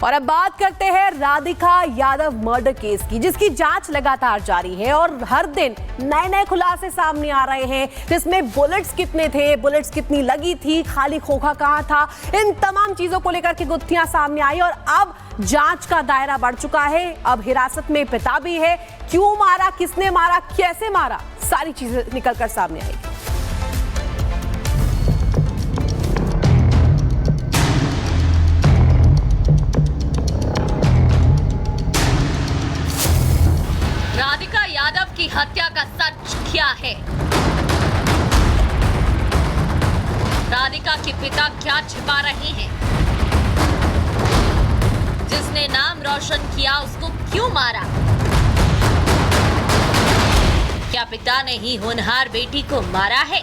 और अब बात करते हैं राधिका यादव मर्डर केस की, जिसकी जांच लगातार जारी है और हर दिन नए नए खुलासे सामने आ रहे हैं, जिसमें बुलेट्स कितने थे, बुलेट्स कितनी लगी थी, खाली खोखा कहां था, इन तमाम चीजों को लेकर के गुत्थियां सामने आई और अब जांच का दायरा बढ़ चुका है। अब हिरासत में पिता भी है। क्यों मारा, किसने मारा, कैसे मारा, सारी चीजें निकलकर सामने आएगी। राधिका यादव की हत्या का सच क्या है? राधिका के पिता क्या छिपा रहे हैं? जिसने नाम रोशन किया उसको क्यों मारा? क्या पिता ने ही होनहार बेटी को मारा है?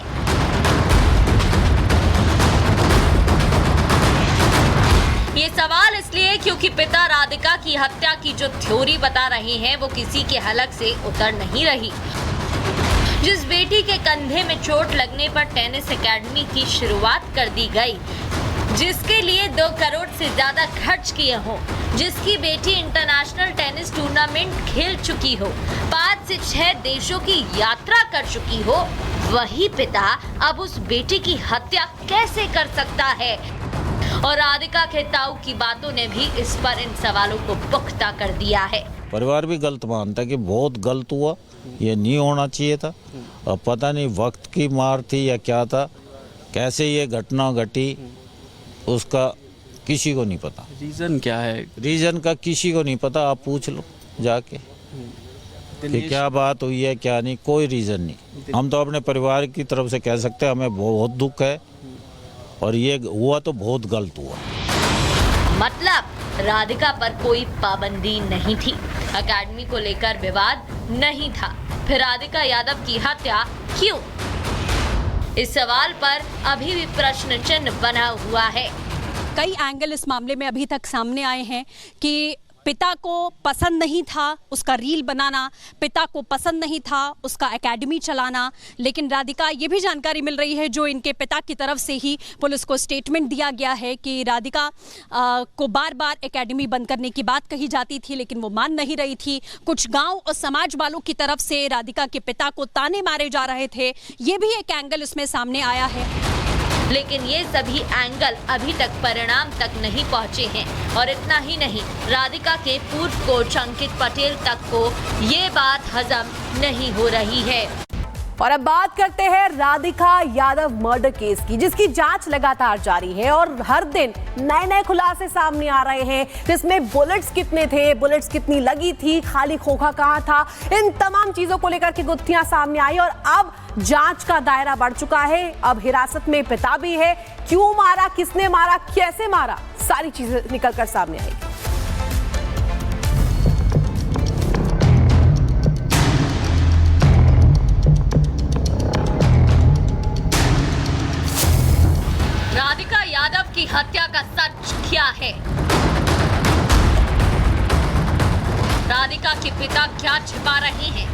ये सवाल इसलिए क्योंकि पिता राधिका की हत्या की जो थ्योरी बता रहे हैं वो किसी के हलक से उतर नहीं रही। जिस बेटी के कंधे में चोट लगने पर टेनिस एकेडमी की शुरुआत कर दी गई, जिसके लिए 2 करोड़ से ज्यादा खर्च किए हो, जिसकी बेटी इंटरनेशनल टेनिस टूर्नामेंट खेल चुकी हो, 5 से 6 देशों की यात्रा कर चुकी हो, वही पिता अब उस बेटी की हत्या कैसे कर सकता है? और राधिका के ताऊ की बातों ने भी इस पर इन सवालों को पुख्ता कर दिया है। परिवार भी गलत मानता है कि बहुत गलत हुआ, ये नहीं होना चाहिए था। अब पता नहीं वक्त की मार थी या क्या था, कैसे ये घटना घटी उसका किसी को नहीं पता। रीज़न क्या है? रीज़न का किसी को नहीं पता, आप पूछ लो जाके कि क्या बात हुई है क्या नहीं, कोई रीज़न नहीं। हम तो अपने परिवार की तरफ से कह सकते हैं हमें बहुत दुख है और ये हुआ तो बहुत गलत हुआ। मतलब राधिका पर कोई पाबंदी नहीं थी, एकेडमी को लेकर विवाद नहीं था, फिर राधिका यादव की हत्या क्यों? इस सवाल पर अभी भी प्रश्न चिन्ह बना हुआ है। कई एंगल इस मामले में अभी तक सामने आए हैं कि पिता को पसंद नहीं था उसका रील बनाना, पिता को पसंद नहीं था उसका एकेडमी चलाना, लेकिन राधिका ये भी जानकारी मिल रही है जो इनके पिता की तरफ से ही पुलिस को स्टेटमेंट दिया गया है कि राधिका को बार बार एकेडमी बंद करने की बात कही जाती थी लेकिन वो मान नहीं रही थी। कुछ गांव और समाज वालों की तरफ से राधिका के पिता को ताने मारे जा रहे थे, ये भी एक एंगल इसमें सामने आया है। लेकिन ये सभी एंगल अभी तक परिणाम तक नहीं पहुंचे हैं और इतना ही नहीं, राधिका के पूर्व कोच अंकित पटेल तक को ये बात हजम नहीं हो रही है। और अब बात करते हैं राधिका यादव मर्डर केस की, जिसकी जांच लगातार जारी है और हर दिन नए नए खुलासे सामने आ रहे हैं, जिसमें बुलेट्स कितने थे, बुलेट्स कितनी लगी थी, खाली खोखा कहां था, इन तमाम चीजों को लेकर के गुत्थियां सामने आई और अब जांच का दायरा बढ़ चुका है। अब हिरासत में पिता भी है। क्यों मारा, किसने मारा, कैसे मारा, सारी चीजें निकलकर सामने आएगी। राधिका यादव की हत्या का सच क्या है? राधिका के पिता क्या छिपा रहे हैं?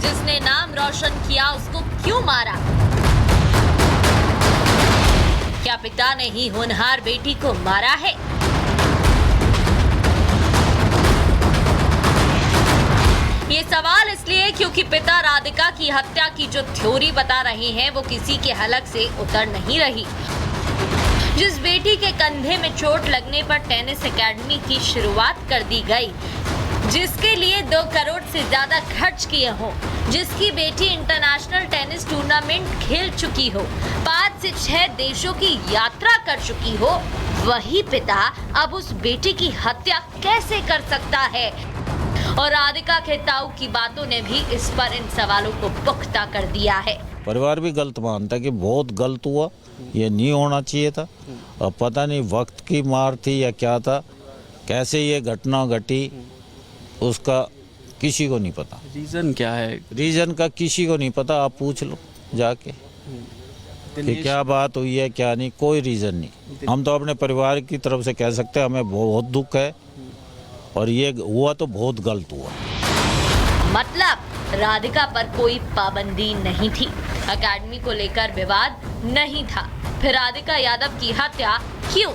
जिसने नाम रोशन किया उसको क्यों मारा? क्या पिता ने ही होनहार बेटी को मारा है? ये सवाल इसलिए क्योंकि पिता राधिका की हत्या की जो थ्योरी बता रहे हैं वो किसी के हलक से उतर नहीं रही। जिस बेटी के कंधे में चोट लगने पर टेनिस एकेडमी की शुरुआत कर दी गई, जिसके लिए 2 करोड़ से ज्यादा खर्च किए हो, जिसकी बेटी इंटरनेशनल टेनिस टूर्नामेंट खेल चुकी हो, 5 से 6 देशों की यात्रा कर चुकी हो, वही पिता अब उस बेटी की हत्या कैसे कर सकता है? और राधिका के ताऊ की बातों ने भी इस पर इन सवालों को पुख्ता कर दिया है। परिवार भी गलत मानता है कि बहुत गलत हुआ, ये नहीं होना चाहिए था। अब पता नहीं वक्त की मार थी या क्या था, कैसे ये घटना घटी उसका किसी को नहीं पता। रीज़न क्या है? रीज़न का किसी को नहीं पता, आप पूछ लो जाके कि क्या बात हुई है क्या नहीं, कोई रीज़न नहीं। हम तो अपने परिवार की तरफ से कह सकते हैं हमें बहुत दुख है और ये हुआ तो बहुत गलत हुआ। मतलब राधिका पर कोई पाबंदी नहीं थी, एकेडमी को लेकर विवाद नहीं था, फिर राधिका यादव की हत्या क्यों?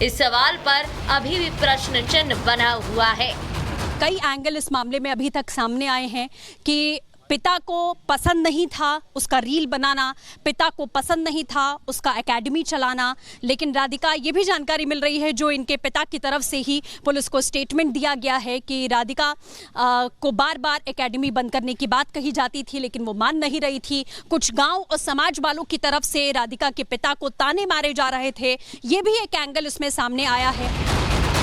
इस सवाल पर अभी भी प्रश्न चिन्ह बना हुआ है। कई एंगल इस मामले में अभी तक सामने आए हैं कि पिता को पसंद नहीं था उसका रील बनाना, पिता को पसंद नहीं था उसका एकेडमी चलाना, लेकिन राधिका ये भी जानकारी मिल रही है जो इनके पिता की तरफ से ही पुलिस को स्टेटमेंट दिया गया है कि राधिका को बार बार एकेडमी बंद करने की बात कही जाती थी लेकिन वो मान नहीं रही थी। कुछ गांव और समाज वालों की तरफ से राधिका के पिता को ताने मारे जा रहे थे, ये भी एक एंगल इसमें सामने आया है।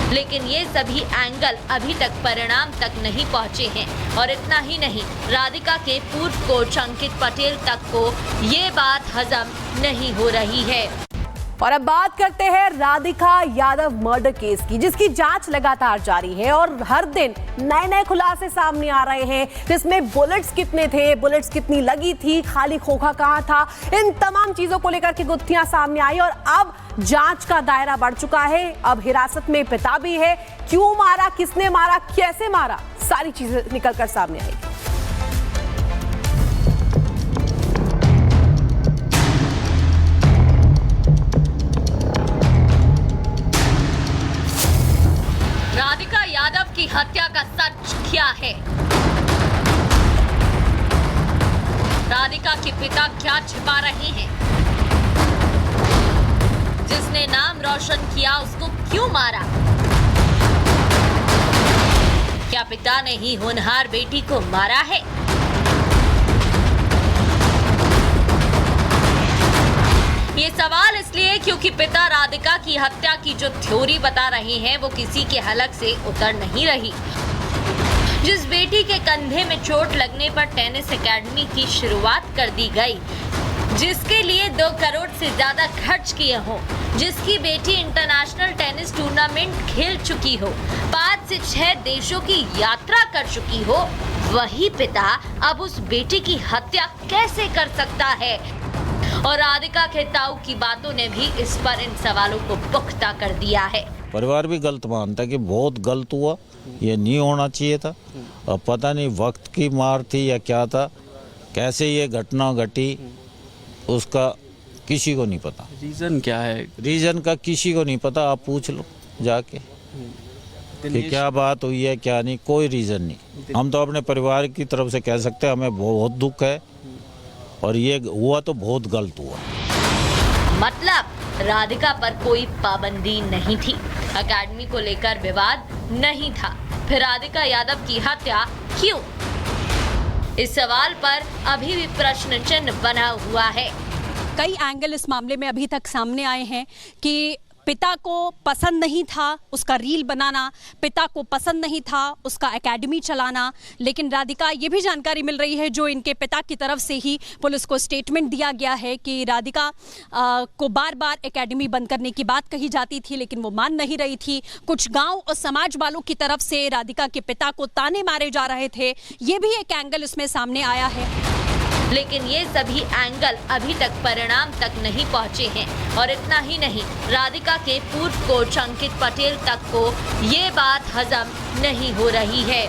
लेकिन ये सभी एंगल अभी तक परिणाम तक नहीं पहुंचे हैं और इतना ही नहीं, राधिका के पूर्व कोच अंकित पटेल तक को ये बात हजम नहीं हो रही है। और अब बात करते हैं राधिका यादव मर्डर केस की, जिसकी जांच लगातार जारी है और हर दिन नए नए खुलासे सामने आ रहे हैं, जिसमें बुलेट्स कितने थे, बुलेट्स कितनी लगी थी, खाली खोखा कहां था, इन तमाम चीजों को लेकर के गुत्थियां सामने आई और अब जांच का दायरा बढ़ चुका है। अब हिरासत में पिता भी है। क्यों मारा, किसने मारा, कैसे मारा, सारी चीजें निकलकर सामने आएगी। राधिका यादव की हत्या का सच क्या है? राधिका के पिता क्या छिपा रहे हैं? जिसने नाम रोशन किया उसको क्यों मारा? क्या पिता ने ही होनहार बेटी को मारा है? ये सवाल इसलिए क्योंकि पिता राधिका की हत्या की जो थ्योरी बता रहे हैं वो किसी के हलक से उतर नहीं रही। जिस बेटी के कंधे में चोट लगने पर टेनिस एकेडमी की शुरुआत कर दी गई, जिसके लिए 2 करोड़ से ज्यादा खर्च किए हो, जिसकी बेटी इंटरनेशनल टेनिस टूर्नामेंट खेल चुकी हो, 5 से 6 देशों की यात्रा कर चुकी हो, वही पिता अब उस बेटी की हत्या कैसे कर सकता है? और राधिका के ताऊ की बातों ने भी इस पर इन सवालों को पुख्ता कर दिया है। परिवार भी गलत मानता है कि बहुत गलत हुआ, ये नहीं होना चाहिए था। अब पता नहीं वक्त की मार थी या क्या था, कैसे ये घटना घटी उसका किसी को नहीं पता। रीज़न क्या है? रीज़न का किसी को नहीं पता, आप पूछ लो जाके कि क्या बात हुई है क्या नहीं, कोई रीज़न नहीं। हम तो अपने परिवार की तरफ से कह सकते हैं हमें बहुत दुख है और ये हुआ तो बहुत गलत हुआ। मतलब राधिका पर कोई पाबंदी नहीं थी, एकेडमी को लेकर विवाद नहीं था, फिर राधिका यादव की हत्या क्यों? इस सवाल पर अभी भी प्रश्न चिन्ह बना हुआ है। कई एंगल इस मामले में अभी तक सामने आए हैं कि पिता को पसंद नहीं था उसका रील बनाना, पिता को पसंद नहीं था उसका एकेडमी चलाना, लेकिन राधिका ये भी जानकारी मिल रही है जो इनके पिता की तरफ से ही पुलिस को स्टेटमेंट दिया गया है कि राधिका को बार बार एकेडमी बंद करने की बात कही जाती थी लेकिन वो मान नहीं रही थी। कुछ गांव और समाज वालों की तरफ से राधिका के पिता को ताने मारे जा रहे थे, ये भी एक एंगल इसमें सामने आया है। लेकिन ये सभी एंगल अभी तक परिणाम तक नहीं पहुंचे हैं और इतना ही नहीं, राधिका के पूर्व कोच अंकित पटेल तक को ये बात हजम नहीं हो रही है।